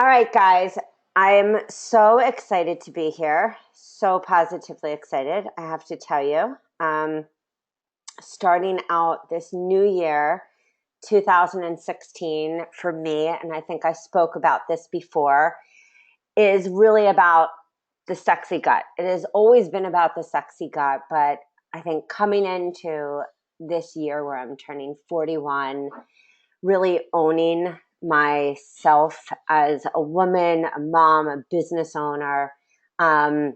All right, guys, I'm so excited to be here. So positively excited, I have to tell you. Starting out this new year, 2016, for me, and I think I spoke about this before, is really about the sexy gut. It has always been about the sexy gut, but I think coming into this year where I'm turning 41, really owning myself as a woman, a mom, a business owner. Um,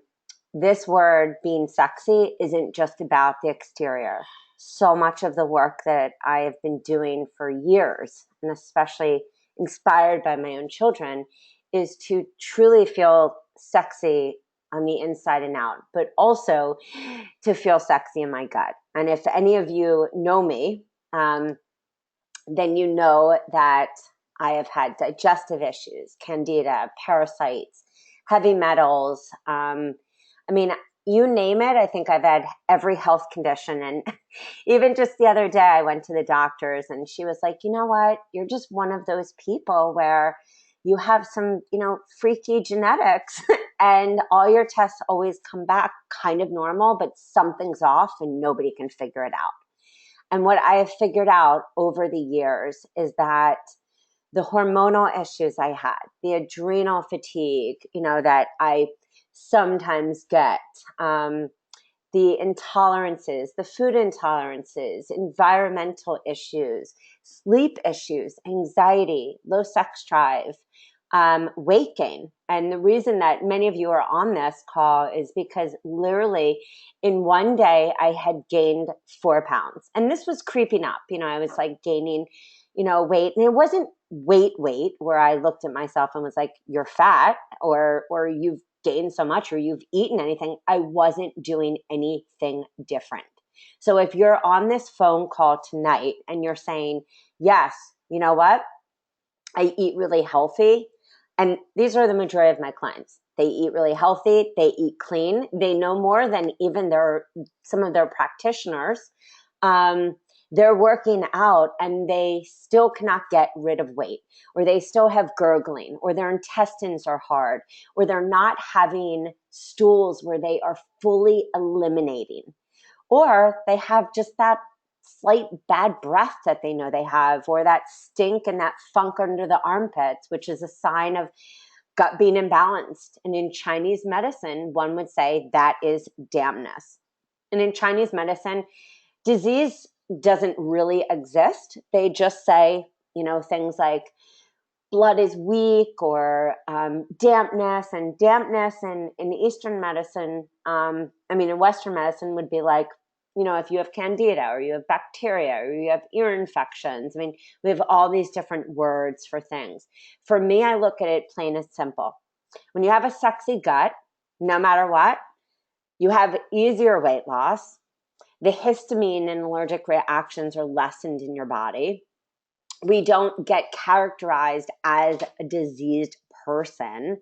this word being sexy isn't just about the exterior. So much of the work that I have been doing for years, and especially inspired by my own children, is to truly feel sexy on the inside and out, but also to feel sexy in my gut. And if any of you know me, then you know that I have had digestive issues, candida, parasites, heavy metals. I mean, you name it. I think I've had every health condition. And even just the other day, I went to the doctors and she was like, you know what? You're just one of those people where you have some, freaky genetics and all your tests always come back kind of normal, but something's off and nobody can figure it out. And what I have figured out over the years is that the hormonal issues I had, the adrenal fatigue, that I sometimes get, the intolerances, the food intolerances, environmental issues, sleep issues, anxiety, low sex drive, weight gain. And the reason that many of you are on this call is because literally in one day I had gained 4 pounds. And this was creeping up. I was like gaining, weight. And it wasn't weight where I looked at myself and was like, you're fat or you've gained so much or you've eaten anything. I wasn't doing anything different. So if you're on this phone call tonight and you're saying, yes, you know what? I eat really healthy. And these are the majority of my clients. They eat really healthy. They eat clean. They know more than even some of their practitioners. They're working out and they still cannot get rid of weight, or they still have gurgling, or their intestines are hard, or they're not having stools where they are fully eliminating, or they have just that slight bad breath that they know they have, or that stink and that funk under the armpits, which is a sign of gut being imbalanced. And in Chinese medicine, one would say that is dampness. And in Chinese medicine, disease doesn't really exist. They just say, things like blood is weak, or dampness. And dampness in Eastern medicine, in Western medicine would be like, if you have candida or you have bacteria or you have ear infections. We have all these different words for things. For me, I look at it plain and simple. When you have a sexy gut, no matter what, you have easier weight loss. The histamine and allergic reactions are lessened in your body. We don't get characterized as a diseased person.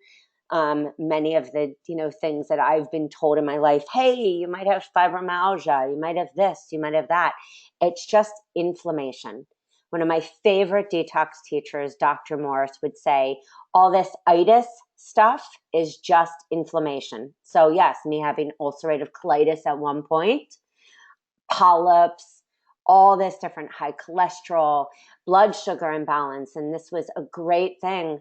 Many of the, things that I've been told in my life, hey, you might have fibromyalgia, you might have this, you might have that. It's just inflammation. One of my favorite detox teachers, Dr. Morris, would say, all this itis stuff is just inflammation. So yes, me having ulcerative colitis at one point, polyps, all this different high cholesterol, blood sugar imbalance. And this was a great thing.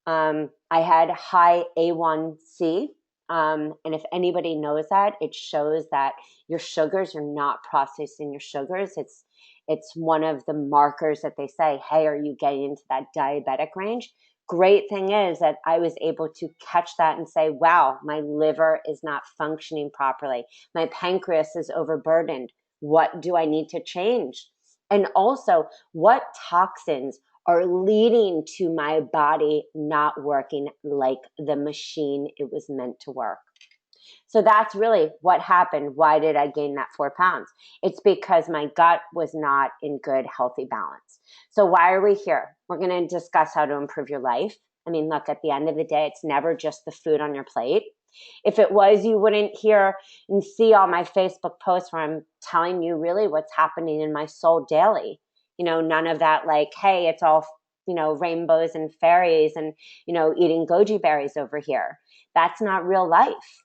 I had high A1C. And if anybody knows that, it shows that your sugars are not processing your sugars. It's one of the markers that they say, hey, are you getting into that diabetic range? Great thing is that I was able to catch that and say, wow, my liver is not functioning properly. My pancreas is overburdened. What do I need to change? And also, what toxins are leading to my body not working like the machine it was meant to work? So that's really what happened. Why did I gain that 4 pounds? It's because my gut was not in good, healthy balance. So why are we here? We're going to discuss how to improve your life. Look, at the end of the day, it's never just the food on your plate. If it was, you wouldn't hear and see all my Facebook posts where I'm telling you really what's happening in my soul daily. None of that like, hey, it's all rainbows and fairies and, eating goji berries over here. That's not real life.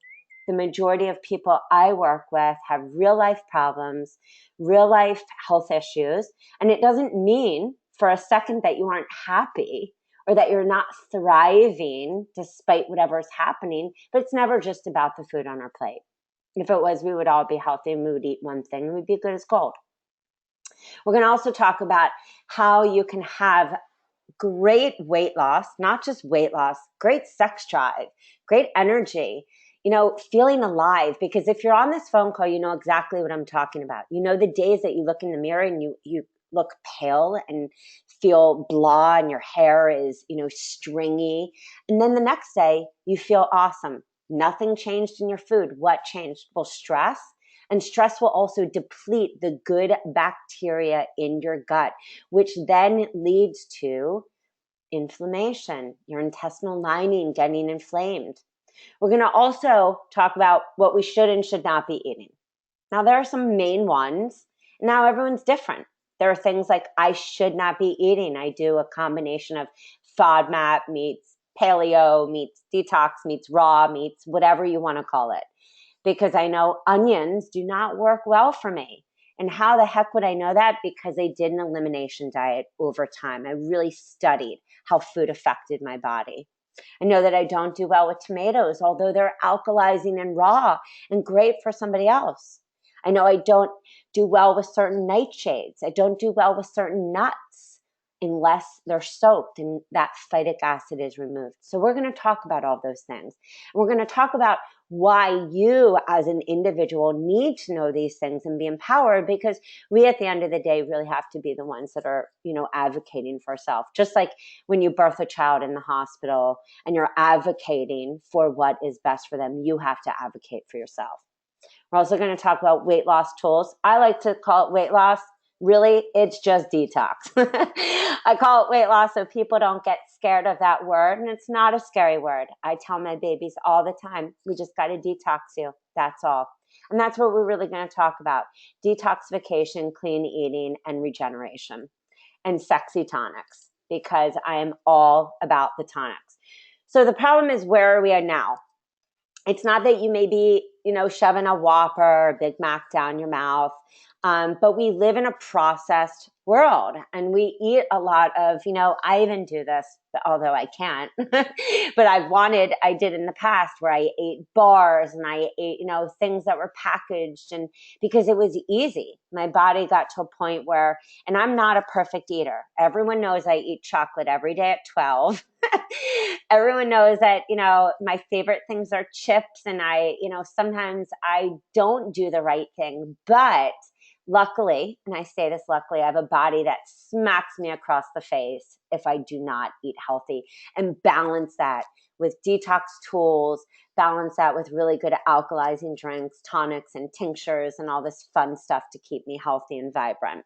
The majority of people I work with have real life problems, real life health issues. And it doesn't mean for a second that you aren't happy or that you're not thriving despite whatever's happening, but it's never just about the food on our plate. If it was, we would all be healthy and we would eat one thing and we'd be good as gold. We're going to also talk about how you can have great weight loss, not just weight loss, great sex drive, great energy, feeling alive. Because if you're on this phone call, you know exactly what I'm talking about. The days that you look in the mirror and you look pale and feel blah and your hair is, stringy. And then the next day you feel awesome. Nothing changed in your food. What changed? Well, stress. And stress will also deplete the good bacteria in your gut, which then leads to inflammation, your intestinal lining getting inflamed. We're going to also talk about what we should and should not be eating. Now, there are some main ones. Now, everyone's different. There are things like I should not be eating. I do a combination of FODMAP meets paleo, meets detox, meets raw, meets whatever you want to call it. Because I know onions do not work well for me. And how the heck would I know that? Because I did an elimination diet over time. I really studied how food affected my body. I know that I don't do well with tomatoes, although they're alkalizing and raw and great for somebody else. I know I don't do well with certain nightshades. I don't do well with certain nuts unless they're soaked and that phytic acid is removed. So we're going to talk about all those things. We're going to talk about why you as an individual need to know these things and be empowered, because we at the end of the day really have to be the ones that are, advocating for ourselves. Just like when you birth a child in the hospital and you're advocating for what is best for them, you have to advocate for yourself. We're also going to talk about weight loss tools. I like to call it weight loss. Really, it's just detox. I call it weight loss so people don't get scared of that word. And it's not a scary word. I tell my babies all the time, we just got to detox you. That's all. And that's what we're really going to talk about. Detoxification, clean eating, and regeneration. And sexy tonics, because I am all about the tonics. So the problem is, where are we at now? It's not that you may be, shoving a Whopper or Big Mac down your mouth. But we live in a processed world and we eat a lot of, I even do this, although I can't, but I did in the past where I ate bars and I ate, things that were packaged, and because it was easy. My body got to a point where, and I'm not a perfect eater. Everyone knows I eat chocolate every day at 12. Everyone knows that, my favorite things are chips, and sometimes I don't do the right thing, but luckily, and I say this luckily, I have a body that smacks me across the face if I do not eat healthy, and balance that with detox tools, balance that with really good alkalizing drinks, tonics and tinctures and all this fun stuff to keep me healthy and vibrant.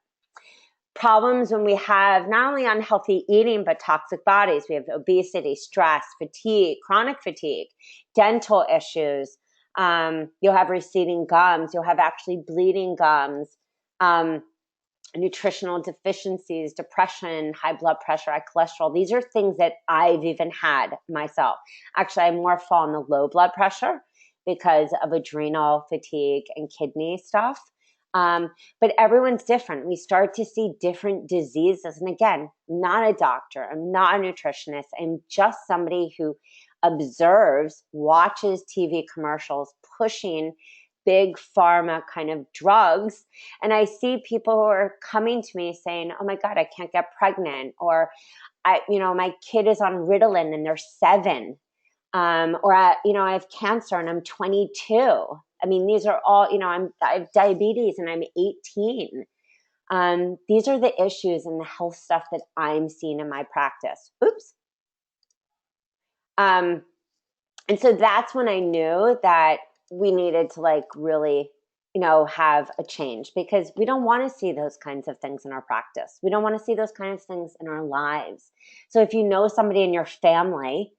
Problems when we have not only unhealthy eating, but toxic bodies. We have obesity, stress, fatigue, chronic fatigue, dental issues. You'll have receding gums. You'll have actually bleeding gums. Nutritional deficiencies, depression, high blood pressure, high cholesterol. These are things that I've even had myself. Actually, I more fall on the low blood pressure because of adrenal fatigue and kidney stuff. But everyone's different. We start to see different diseases. And again, I'm not a doctor. I'm not a nutritionist. I'm just somebody who observes, watches TV commercials, pushing big pharma kind of drugs. And I see people who are coming to me saying, oh my God, I can't get pregnant. Or my kid is on Ritalin and they're 7. I have cancer and I'm 22. I mean, these are all, I have diabetes and I'm 18. These are the issues and the health stuff that I'm seeing in my practice. Oops. And so that's when I knew that we needed to really, have a change, because we don't want to see those kinds of things in our practice. We don't want to see those kinds of things in our lives. So if you know somebody in your family,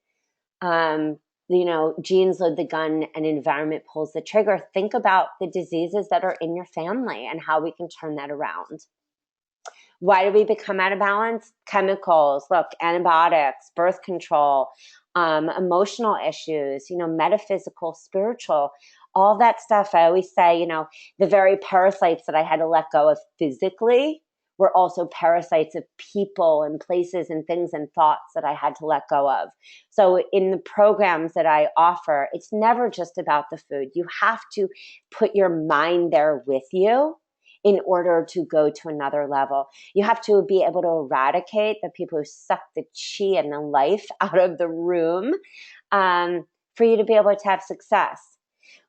genes load the gun and environment pulls the trigger, think about the diseases that are in your family and how we can turn that around. Why do we become out of balance? Chemicals, look, antibiotics, birth control, emotional issues, metaphysical, spiritual, all that stuff. I always say, the very parasites that I had to let go of physically were also parasites of people and places and things and thoughts that I had to let go of. So in the programs that I offer, it's never just about the food. You have to put your mind there with you in order to go to another level. You have to be able to eradicate the people who suck the chi and the life out of the room for you to be able to have success.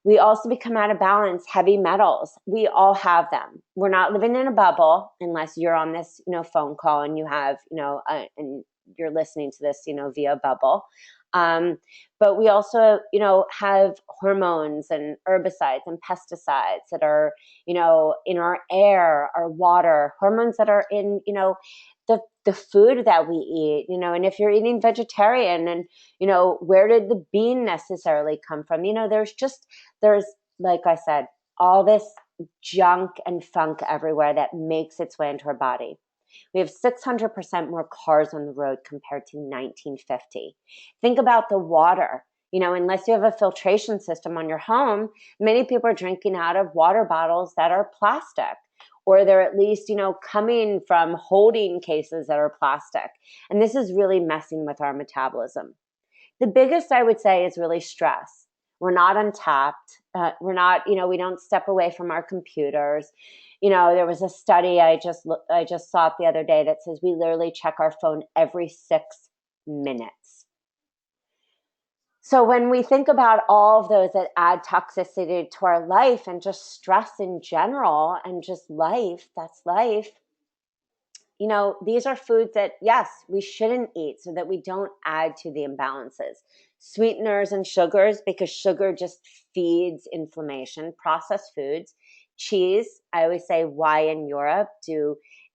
We also become out of balance, heavy metals. We all have them. We're not living in a bubble unless you're on this, phone call and you have, and you're listening to this, via bubble. But we also, have hormones and herbicides and pesticides that are, in our air, our water, hormones that are in, the food that we eat, and if you're eating vegetarian and, where did the bean necessarily come from? There's, like I said, all this junk and funk everywhere that makes its way into our body. We have 600% more cars on the road compared to 1950. Think about the water. Unless you have a filtration system on your home, many people are drinking out of water bottles that are plastic, or they're at least, coming from holding cases that are plastic. And this is really messing with our metabolism. The biggest, I would say, is really stress. We're not untapped. We're not, we don't step away from our computers. There was a study I just saw it the other day that says we literally check our phone every 6 minutes. So when we think about all of those that add toxicity to our life and just stress in general and just life, that's life. These are foods that, yes, we shouldn't eat so that we don't add to the imbalances. Sweeteners and sugars, because sugar just feeds inflammation. Processed foods. Cheese, I always say, why in Europe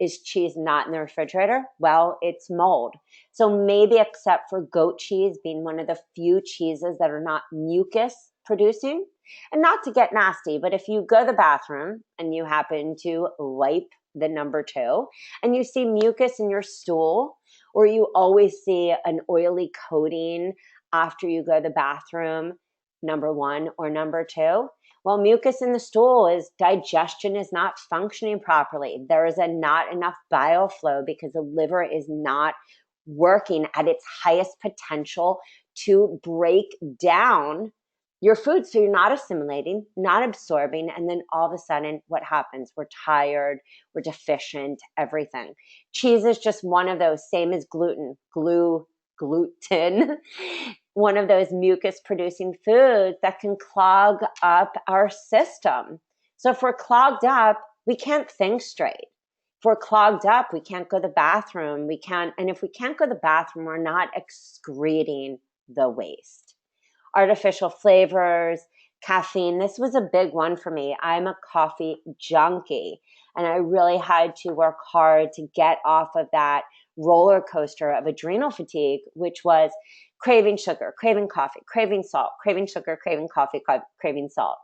is cheese not in the refrigerator? Well, it's mold. So maybe except for goat cheese being one of the few cheeses that are not mucus producing. And not to get nasty, but if you go to the bathroom and you happen to wipe the number 2 and you see mucus in your stool, or you always see an oily coating after you go to the bathroom, number 1 or number 2, well, mucus in the stool is digestion is not functioning properly. There is not enough bile flow because the liver is not working at its highest potential to break down your food. So you're not assimilating, not absorbing. And then all of a sudden, what happens? We're tired, we're deficient, everything. Cheese is just one of those, same as gluten, one of those mucus producing foods that can clog up our system. So if we're clogged up, we can't think straight. If we're clogged up, we can't go to the bathroom. And if we can't go to the bathroom, we're not excreting the waste. Artificial flavors, caffeine. This was a big one for me. I'm a coffee junkie, and I really had to work hard to get off of that roller coaster of adrenal fatigue, which was craving sugar, craving coffee, craving salt, craving sugar, craving coffee, craving salt.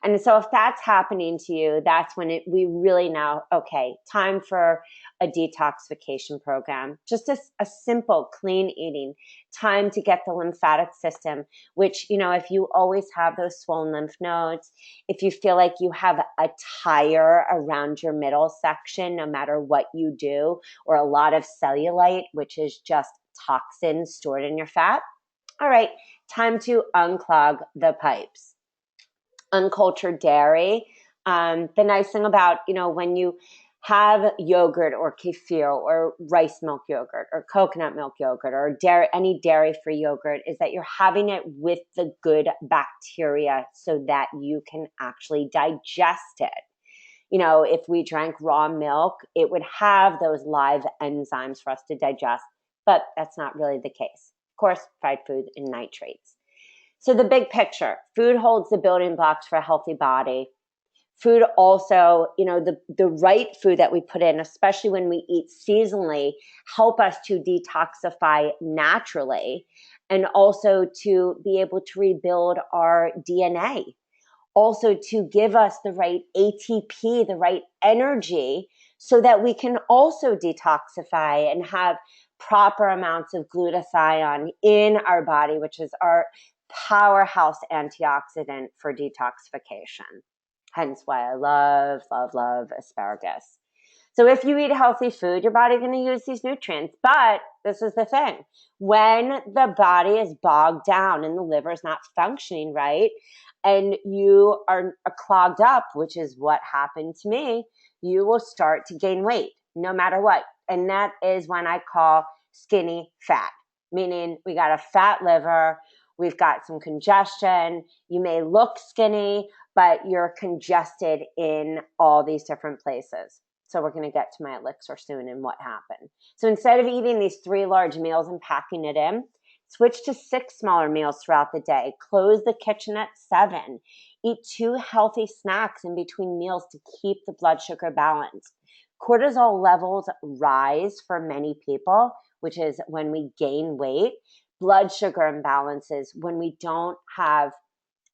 And so if that's happening to you, that's when we really know, okay, time for a detoxification program. Just a simple clean eating, time to get the lymphatic system, which, if you always have those swollen lymph nodes, if you feel like you have a tire around your middle section, no matter what you do, or a lot of cellulite, which is just toxins stored in your fat, all right, time to unclog the pipes. Uncultured dairy. The nice thing about, when you have yogurt or kefir or rice milk yogurt or coconut milk yogurt or any dairy-free yogurt is that you're having it with the good bacteria so that you can actually digest it. If we drank raw milk, it would have those live enzymes for us to digest, but that's not really the case. Of course, fried food and nitrates. So the big picture, food holds the building blocks for a healthy body. Food also, the right food that we put in, especially when we eat seasonally, help us to detoxify naturally and also to be able to rebuild our DNA. Also to give us the right ATP, the right energy, so that we can also detoxify and have proper amounts of glutathione in our body, which is our powerhouse antioxidant for detoxification. Hence why I love, love, love asparagus. So if you eat healthy food, your body's going to use these nutrients. But this is the thing. When the body is bogged down and the liver is not functioning right, and you are clogged up, which is what happened to me, you will start to gain weight no matter what. And that is when I call skinny fat, meaning we got a fat liver, we've got some congestion, you may look skinny, but you're congested in all these different places. So we're going to get to my elixir soon and what happened. So instead of eating these 3 large meals and packing it in, switch to 6 smaller meals throughout the day. Close the kitchen at 7. Eat 2 healthy snacks in between meals to keep the blood sugar balanced. Cortisol levels rise for many people, which is when we gain weight. Blood sugar imbalances when we don't have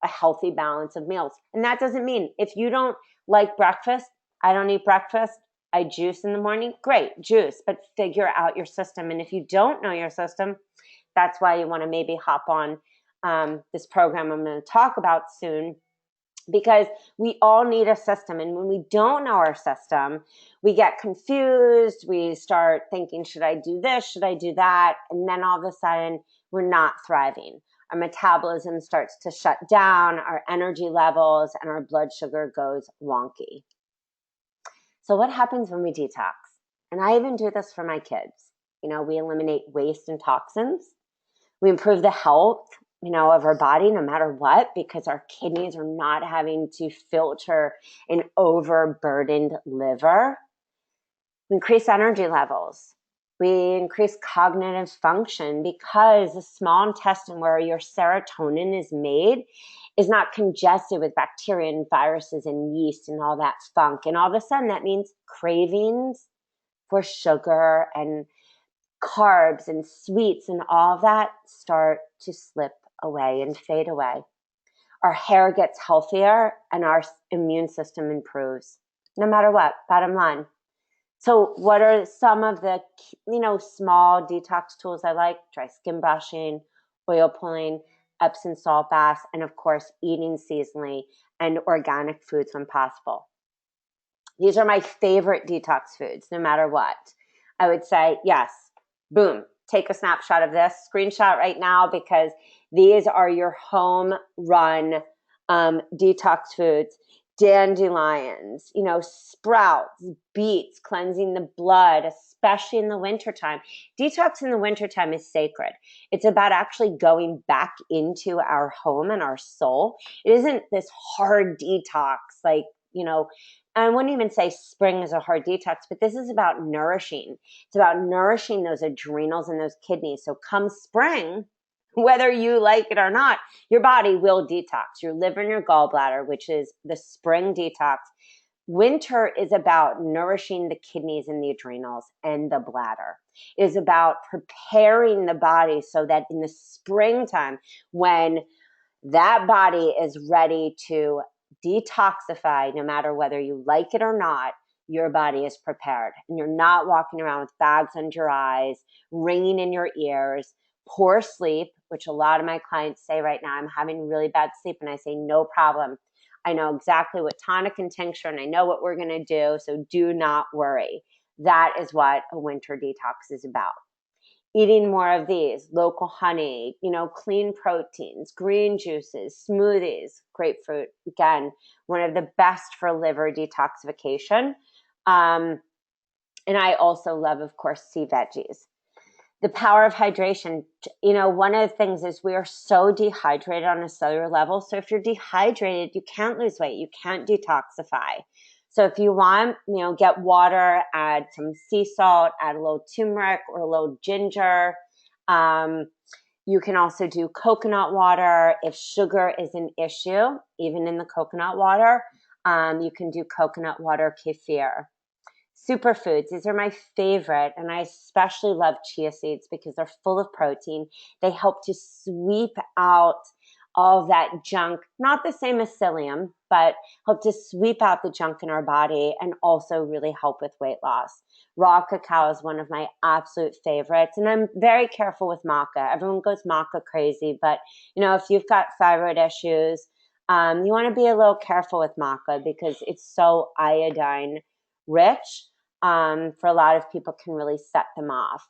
a healthy balance of meals. And that doesn't mean if you don't like breakfast, I don't eat breakfast, I juice in the morning, great, juice, but figure out your system. And if you don't know your system, that's why you want to maybe hop on this program I'm going to talk about soon, because we all need a system. And when we don't know our system, we get confused. We start thinking, should I do this? Should I do that? And then all of a sudden, we're not thriving. Our metabolism starts to shut down, our energy levels, and our blood sugar goes wonky. So what happens when we detox? And I even do this for my kids. You know, we eliminate waste and toxins. We improve the health, of our body no matter what, because our kidneys are not having to filter an overburdened liver. We increase energy levels. We increase cognitive function because the small intestine where your serotonin is made is not congested with bacteria and viruses and yeast and all that funk. And all of a sudden that means cravings for sugar and carbs and sweets and all of that start to slip away and fade away. Our hair gets healthier and our immune system improves, no matter what, bottom line. So what are some of the, small detox tools I like? Dry skin brushing, oil pulling, Epsom salt baths, and of course, eating seasonally and organic foods when possible. These are my favorite detox foods, no matter what. I would say, yes, boom, take a snapshot of this, screenshot right now, because these are your home run detox foods. Dandelions, sprouts, beets, cleansing the blood, especially in the wintertime. Detox in the wintertime is sacred. It's about actually going back into our home and our soul. It isn't this hard detox, I wouldn't even say spring is a hard detox, but this is about nourishing. It's about nourishing those adrenals and those kidneys. So come spring, whether you like it or not, your body will detox. Your liver and your gallbladder, which is the spring detox. Winter is about nourishing the kidneys and the adrenals and the bladder. It is about preparing the body so that in the springtime, when that body is ready to detoxify, no matter whether you like it or not, your body is prepared. And you're not walking around with bags under your eyes, ringing in your ears, poor sleep, which a lot of my clients say right now, I'm having really bad sleep. And I say, no problem. I know exactly what tonic and tincture, and I know what we're going to do. So do not worry. That is what a winter detox is about. Eating more of these, local honey, clean proteins, green juices, smoothies, grapefruit, again, one of the best for liver detoxification. And I also love, of course, sea veggies. The power of hydration. One of the things is we are so dehydrated on a cellular level. So if you're dehydrated, you can't lose weight. You can't detoxify. So if you want, get water, add some sea salt, add a little turmeric or a little ginger. You can also do coconut water. If sugar is an issue, even in the coconut water, you can do coconut water kefir. Superfoods, these are my favorite, and I especially love chia seeds because they're full of protein. They help to sweep out all of that junk, not the same as psyllium, but help to sweep out the junk in our body and also really help with weight loss. Raw cacao is one of my absolute favorites, and I'm very careful with maca. Everyone goes maca crazy, but if you've got thyroid issues, you want to be a little careful with maca because it's so iodine rich. For a lot of people, can really set them off.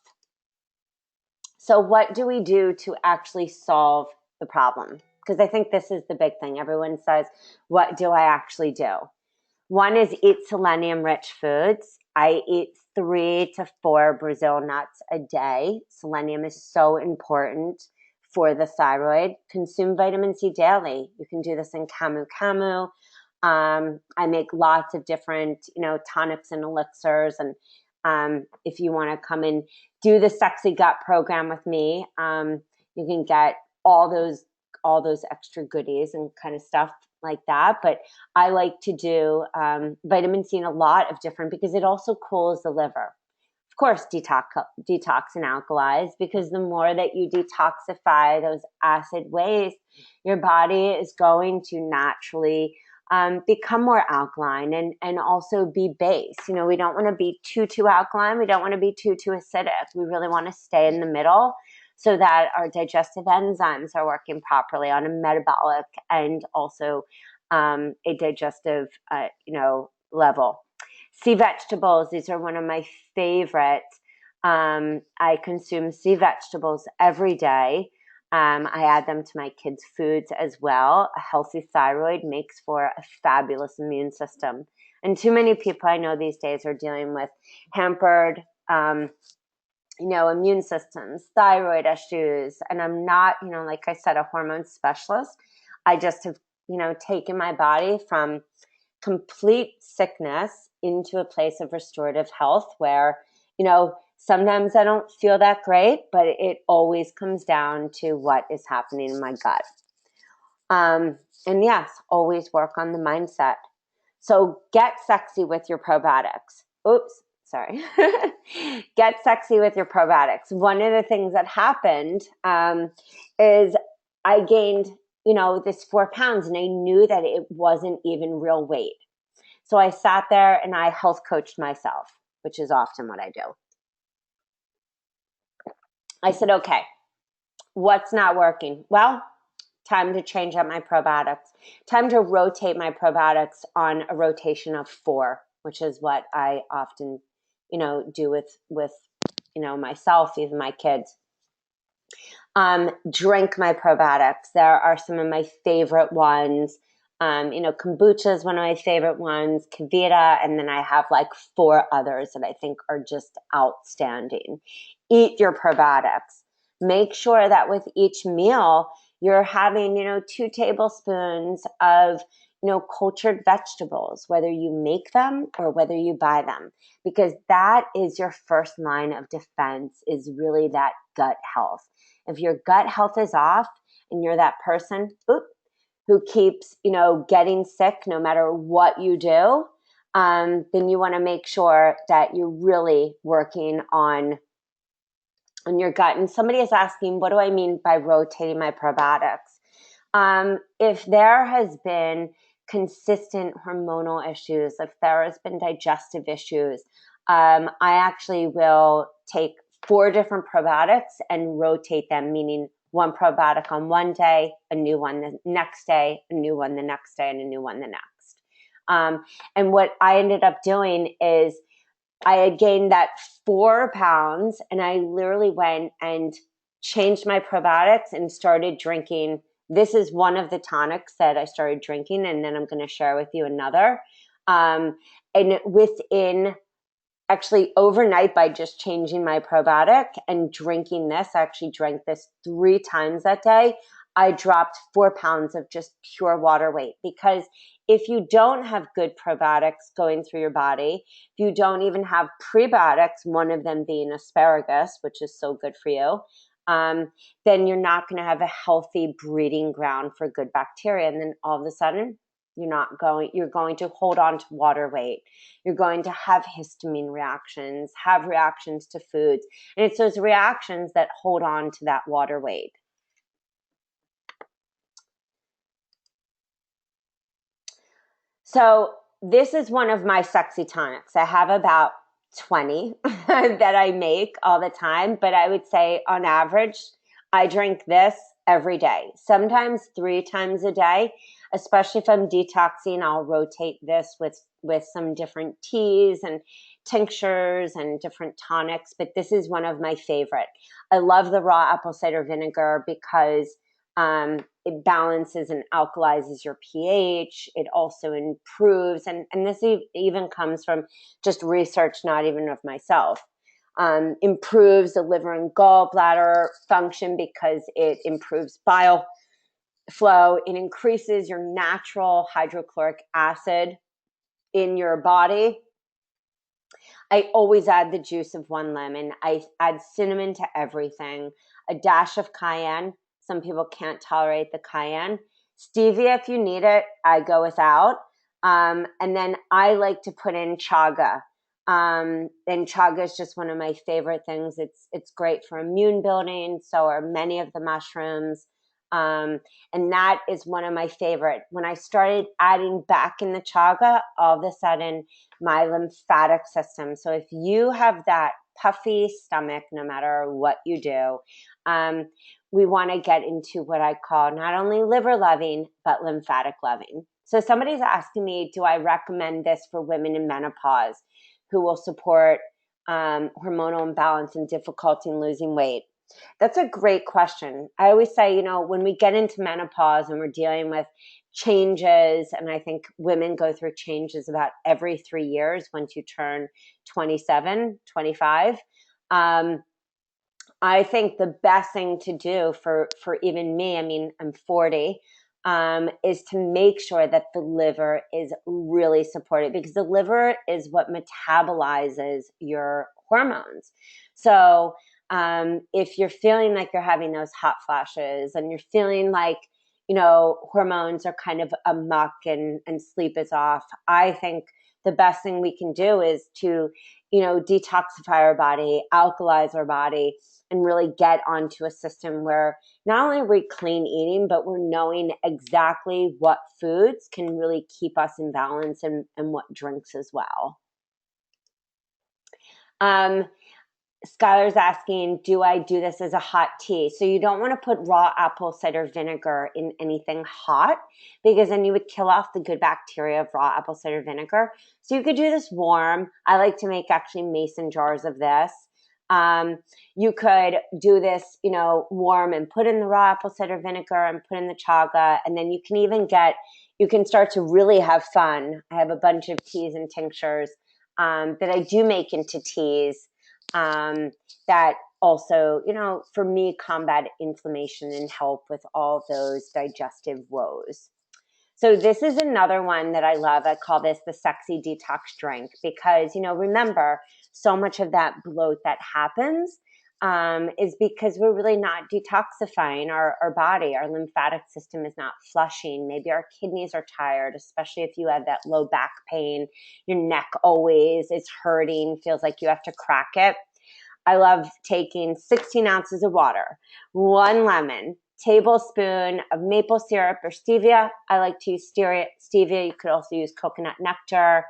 So what do we do to actually solve the problem? Because I think this is the big thing. Everyone says, what do I actually do? One is eat selenium-rich foods. I eat 3 to 4 Brazil nuts a day. Selenium is so important for the thyroid. Consume vitamin C daily. You can do this in camu camu. I make lots of different, tonics and elixirs. And if you want to come and do the Sexy Gut program with me, you can get all those extra goodies and kind of stuff like that. But I like to do vitamin C in a lot of different, because it also cools the liver. Of course, detox and alkalize, because the more that you detoxify those acid waste, your body is going to naturally become more alkaline and also be base. We don't want to be too alkaline. We don't want to be too acidic. We really want to stay in the middle so that our digestive enzymes are working properly on a metabolic and also a digestive, level. Sea vegetables, these are one of my favorite. I consume sea vegetables every day. I add them to my kids' foods as well. A healthy thyroid makes for a fabulous immune system. And too many people I know these days are dealing with hampered, immune systems, thyroid issues. And I'm not, like I said, a hormone specialist. I just have, taken my body from complete sickness into a place of restorative health where, sometimes I don't feel that great, but it always comes down to what is happening in my gut. And yes, always work on the mindset. So get sexy with your probiotics. Oops, sorry. Get sexy with your probiotics. One of the things that happened is I gained, this 4 pounds, and I knew that it wasn't even real weight. So I sat there and I health coached myself, which is often what I do. I said, okay, what's not working? Well, time to change up my probiotics. Time to rotate my probiotics on a rotation of 4, which is what I often, do with myself, even my kids. Drink my probiotics. There are some of my favorite ones. Kombucha is one of my favorite ones, Kavita, and then I have like 4 others that I think are just outstanding. Eat your probiotics. Make sure that with each meal, you're having, 2 tablespoons of, cultured vegetables, whether you make them or whether you buy them, because that is your first line of defense, is really that gut health. If your gut health is off and you're that person who keeps, getting sick no matter what you do, then you want to make sure that you're really working on your gut. And somebody is asking, what do I mean by rotating my probiotics? If there has been consistent hormonal issues, if there has been digestive issues, I actually will take 4 different probiotics and rotate them, meaning 1 probiotic on one day, a new one the next day, a new one the next day, and a new one the next. And what I ended up doing is I had gained that 4 pounds, and I literally went and changed my probiotics and started drinking. This is one of the tonics that I started drinking, and then I'm going to share with you another. And within actually overnight, by just changing my probiotic and drinking this, I actually drank this 3 times that day, I dropped 4 pounds of just pure water weight. Because if you don't have good probiotics going through your body, if you don't even have prebiotics, one of them being asparagus, which is so good for you, then you're not going to have a healthy breeding ground for good bacteria. And then all of a sudden, you're going to hold on to water weight. You're going to have histamine reactions, have reactions to foods. And it's those reactions that hold on to that water weight. So this is one of my sexy tonics. I have about 20 that I make all the time, but I would say on average, I drink this every day, sometimes 3 times a day, especially if I'm detoxing. I'll rotate this with some different teas and tinctures and different tonics, but this is one of my favorite. I love the raw apple cider vinegar because it balances and alkalizes your pH. It also improves, and this even comes from just research, not even of myself. Improves the liver and gallbladder function because it improves bile flow. It increases your natural hydrochloric acid in your body. I always add the juice of 1 lemon. I add cinnamon to everything, a dash of cayenne. Some people can't tolerate the cayenne. Stevia, if you need it, I go without. And then I like to put in chaga. And chaga is just one of my favorite things. It's great for immune building. So are many of the mushrooms. And that is one of my favorite. When I started adding back in the chaga, all of a sudden my lymphatic system. So if you have that puffy stomach, no matter what you do, we want to get into what I call not only liver loving, but lymphatic loving. So somebody's asking me, do I recommend this for women in menopause who will support hormonal imbalance and difficulty in losing weight? That's a great question. I always say, when we get into menopause and we're dealing with changes, and I think women go through changes about every 3 years once you turn 27, 25. I think the best thing to do for even me, I mean, I'm 40, is to make sure that the liver is really supported, because the liver is what metabolizes your hormones. So if you're feeling like you're having those hot flashes and you're feeling like, hormones are kind of amok and sleep is off, I think the best thing we can do is to, detoxify our body, alkalize our body, and really get onto a system where not only are we clean eating, but we're knowing exactly what foods can really keep us in balance, and what drinks as well. Skylar's asking, do I do this as a hot tea? So you don't want to put raw apple cider vinegar in anything hot, because then you would kill off the good bacteria of raw apple cider vinegar. So you could do this warm. I like to make actually mason jars of this. You could do this, warm and put in the raw apple cider vinegar and put in the chaga. And then you can start to really have fun. I have a bunch of teas and tinctures that I do make into teas that also, for me, combat inflammation and help with all those digestive woes. So this is another one that I love. I call this the sexy detox drink because, remember, so much of that bloat that happens is because we're really not detoxifying our body. Our lymphatic system is not flushing. Maybe our kidneys are tired, especially if you have that low back pain. Your neck always is hurting, feels like you have to crack it. I love taking 16 ounces of water, 1 lemon, tablespoon of maple syrup or stevia. I like to use stevia. You could also use coconut nectar.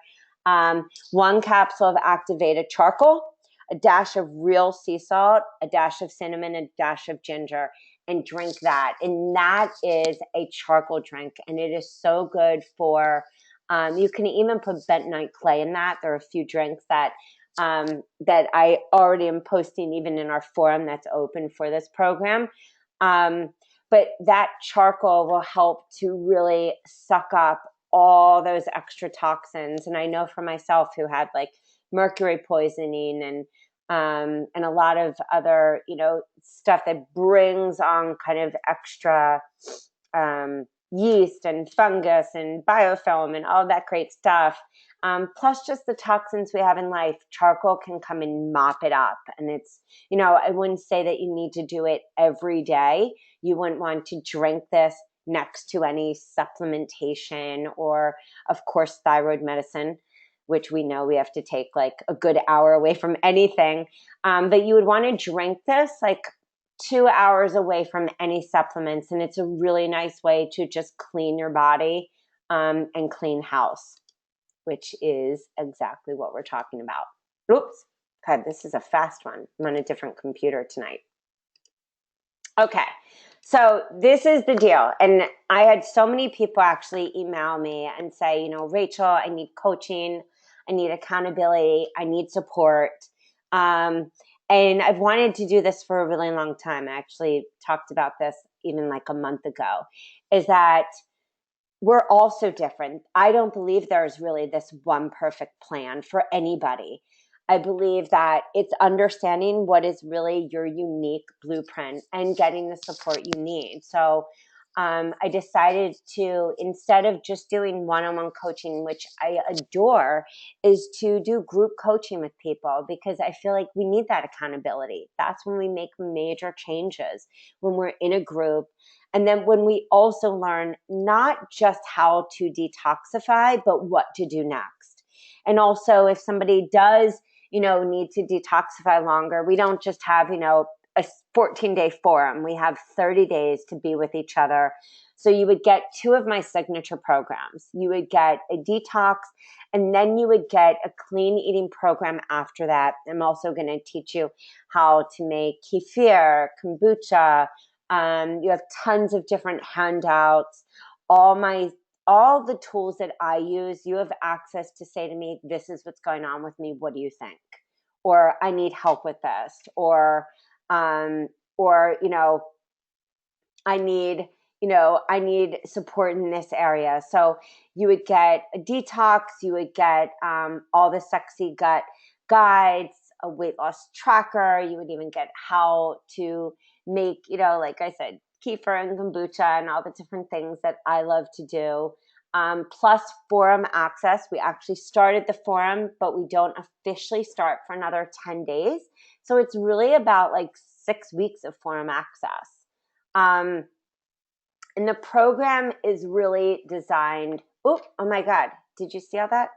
1 capsule of activated charcoal, a dash of real sea salt, a dash of cinnamon, a dash of ginger, and drink that. And that is a charcoal drink, and it is so good for, you can even put bentonite clay in that. There are a few drinks that I already am posting even in our forum that's open for this program. But that charcoal will help to really suck up all those extra toxins. And I know for myself, who had like mercury poisoning and a lot of other, stuff that brings on kind of extra yeast and fungus and biofilm and all that great stuff. Plus just the toxins we have in life, charcoal can come and mop it up. And it's, I wouldn't say that you need to do it every day. You wouldn't want to drink this next to any supplementation or, of course, thyroid medicine, which we know we have to take like a good hour away from anything. But you would want to drink this like 2 hours away from any supplements. And it's a really nice way to just clean your body and clean house, which is exactly what we're talking about. Oops. God, this is a fast one. I'm on a different computer tonight. Okay. So this is the deal. And I had so many people actually email me and say, you know, Rachel, I need coaching. I need accountability. I need support. And I've wanted to do this for a really long time. I actually talked about this even like a month ago, is that we're all so different. I don't believe there's really this one perfect plan for anybody. I believe that it's understanding what is really your unique blueprint and getting the support you need. So I decided to, instead of just doing one-on-one coaching, which I adore, is to do group coaching with people, because I feel like we need that accountability. That's when we make major changes, when we're in a group. And then when we also learn not just how to detoxify, but what to do next. And also if somebody does, you know, need to detoxify longer, we don't just have, you know, a 14-day forum. We have 30 days to be with each other. So you would get 2 of my signature programs. You would get a detox, and then you would get a clean eating program after that. I'm also going to teach you how to make kefir, kombucha. You have tons of different handouts. All the tools that I use, you have access to say to me, this is what's going on with me. What do you think? Or I need help with this. Or you know, I need support in this area. So you would get a detox, you would get all the sexy gut guides, a weight loss tracker. You would even get how to make, you know, like I said, kefir and kombucha and all the different things that I love to do. Plus forum access. We actually started the forum, but we don't officially start for another 10 days. So it's really about like 6 weeks of forum access. And the program is really designed. Oh my God. Did you see all that?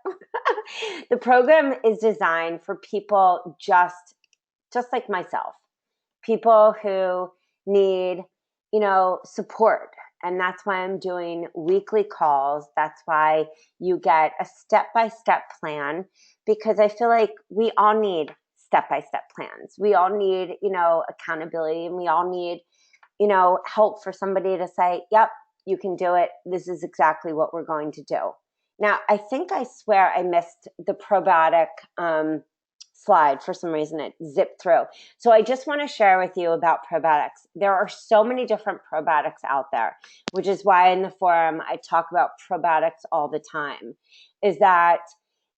The program is designed for people just like myself, people who need, you know, support. And that's why I'm doing weekly calls. That's why you get a step-by-step plan, because I feel like we all need step-by-step plans. We all need, you know, accountability, and we all need, you know, help for somebody to say, yep, you can do it. This is exactly what we're going to do. Now, I swear I missed the probiotic slide. For some reason, it zipped through. So I just want to share with you about probiotics. There are so many different probiotics out there, which is why in the forum I talk about probiotics all the time, is that,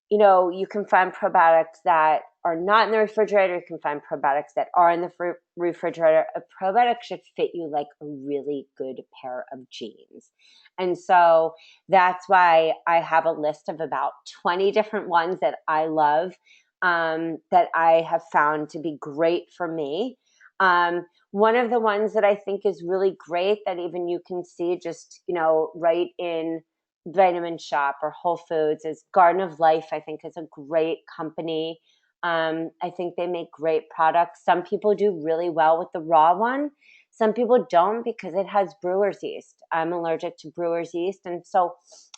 you know, you can find probiotics that are not in the refrigerator. You can find probiotics that are in the refrigerator. A probiotic should fit you like a really good pair of jeans. And so that's why I have a list of about 20 different ones that I love, that I have found to be great for me. One of the ones that I think is really great, that even you can see just, you know, right in Vitamin Shop or Whole Foods, is Garden of Life. I think is a great company. I think they make great products. Some people do really well with the raw one. Some people don't, because it has brewer's yeast. I'm allergic to brewer's yeast. And so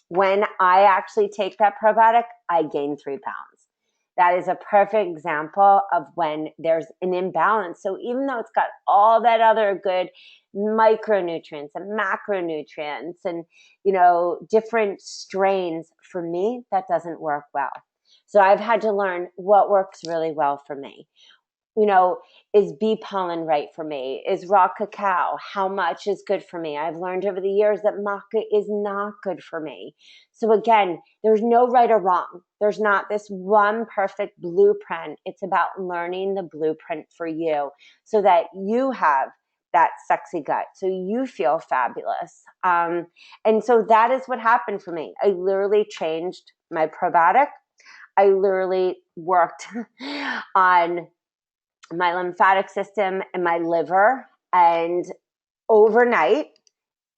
when I actually take that probiotic, I gain 3 pounds. That is a perfect example of when there's an imbalance. So even though it's got all that other good micronutrients and macronutrients and, you know, different strains, for me, that doesn't work well. So I've had to learn what works really well for me. You know, is bee pollen right for me? Is raw cacao? How much is good for me? I've learned over the years that maca is not good for me. So again, there's no right or wrong. There's not this one perfect blueprint. It's about learning the blueprint for you so that you have that sexy gut, so you feel fabulous. And so that is what happened for me. I literally changed my probiotic. I literally worked on my lymphatic system and my liver. And overnight,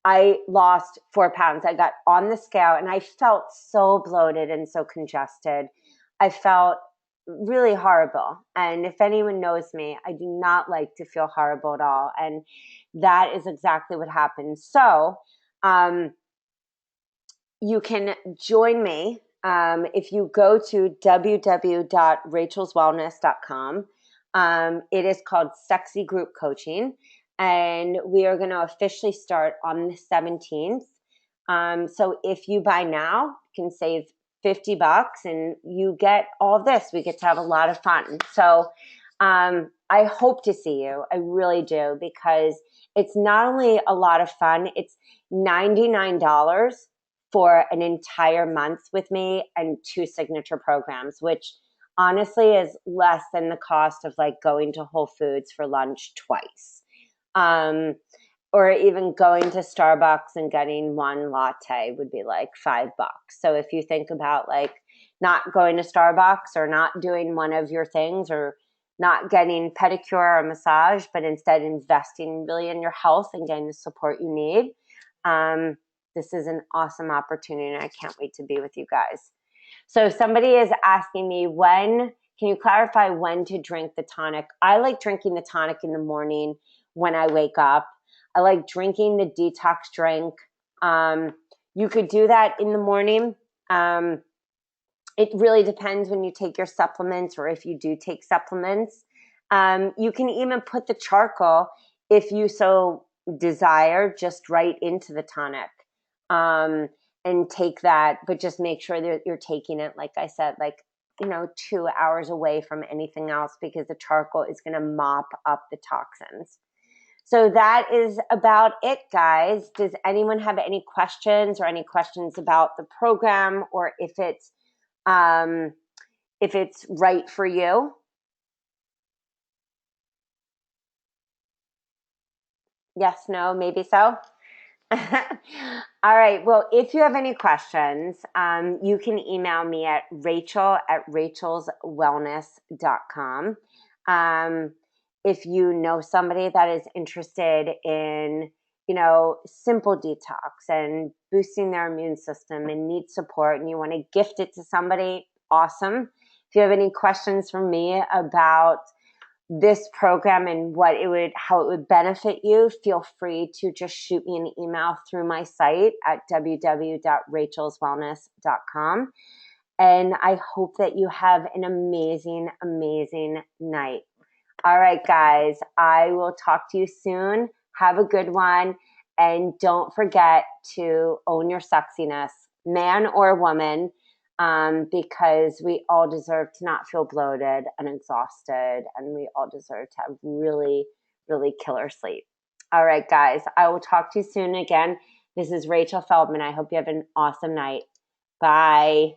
I lost 4 pounds. I got on the scale and I felt so bloated and so congested. I felt really horrible. And if anyone knows me, I do not like to feel horrible at all. And that is exactly what happened. So, you can join me if you go to www.rachelswellness.com. It is called Sexy Group Coaching, and we are going to officially start on the 17th. So if you buy now, you can save $50 and you get all of this. We get to have a lot of fun. So I hope to see you. I really do, because it's not only a lot of fun, it's $99 for an entire month with me and 2 signature programs, which honestly is less than the cost of like going to Whole Foods for lunch twice. Or even going to Starbucks and getting one latte would be like $5. So if you think about like not going to Starbucks or not doing one of your things, or not getting pedicure or massage, but instead investing really in your health and getting the support you need, this is an awesome opportunity, and I can't wait to be with you guys. So somebody is asking me, can you clarify when to drink the tonic? I like drinking the tonic in the morning when I wake up. I like drinking the detox drink. You could do that in the morning. It really depends when you take your supplements, or if you do take supplements. You can even put the charcoal, if you so desire, just right into the tonic, and take that, but just make sure that you're taking it, like I said, like, 2 hours away from anything else, because the charcoal is going to mop up the toxins. So that is about it, guys. Does anyone have any questions, or any questions about the program, or if it's right for you? Yes, no, maybe so. All right. Well, if you have any questions, you can email me at rachelswellness.com. If you know somebody that is interested in, simple detox and boosting their immune system and needs support, and you want to gift it to somebody, awesome. If you have any questions from me about this program and how it would benefit you, feel free to just shoot me an email through my site at www.rachelswellness.com. And I hope that you have an amazing, amazing night. All right, guys, I will talk to you soon. Have a good one. And don't forget to own your sexiness, man or woman, because we all deserve to not feel bloated and exhausted, and we all deserve to have really, really killer sleep. All right, guys, I will talk to you soon again. This is Rachel Feldman. I hope you have an awesome night. Bye.